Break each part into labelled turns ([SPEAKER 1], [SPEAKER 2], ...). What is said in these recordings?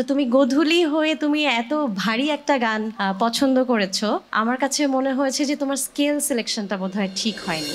[SPEAKER 1] তো তুমি গোধূলি হয়ে তুমি এত ভারী একটা গান পছন্দ করেছো, আমার কাছে মনে হয়েছে যে তোমার স্কেল সিলেকশনটা বোধহয় ঠিক হয়নি।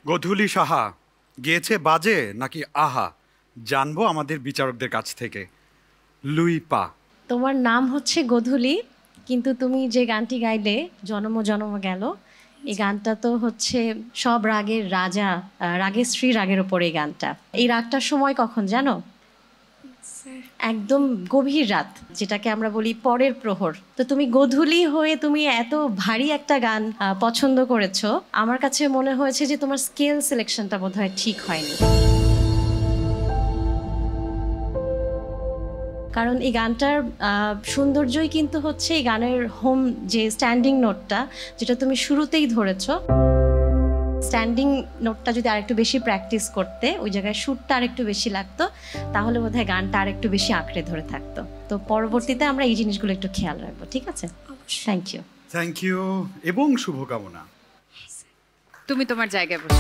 [SPEAKER 2] গোধূলি সাহা গেয়েছে বাজে নাকি আহা, জানবো আমাদের বিচারকদের কাছ থেকে। লুই পা,
[SPEAKER 1] তোমার নাম হচ্ছে গোধূলি, কিন্তু তুমি যে গানটি গাইলে জনম জনম গেল, এই গানটা তো হচ্ছে সব রাগের রাজা, রাগের শ্রী রাগের ওপর এই গানটা। এই রাগটার সময় কখন জানো? একদম গভীর রাত, যেটাকে আমরা বলি পরের প্রহর। তো তুমি গোধূলি হয়ে তুমি এত ভারী একটা গান পছন্দ করেছো, আমার কাছে মনে হয়েছে যে তোমার স্কেল সিলেকশনটা বোধহয় ঠিক হয়নি। কারণ এই গানটার সৌন্দর্যই কিন্তু হচ্ছে এই গানের হোম যে স্ট্যান্ডিং নোটটা, যেটা তুমি শুরুতেই ধরেছো, স্ট্যান্ডিং নোটটা যদি আরেকটু বেশি প্র্যাকটিস করতে, ওই জায়গায় সুরটা আরেকটু বেশি লাগতো, তাহলে বোধহয় গানটা আরেকটু বেশি আঁকড়ে ধরে থাকতো। তো পরবর্তীতে আমরা এই জিনিসগুলো একটু খেয়াল রাখবো, ঠিক আছে? Thank you.
[SPEAKER 2] থ্যাংক ইউ এবং শুভকামনা।
[SPEAKER 3] তুমি তোমার জায়গায় বসো।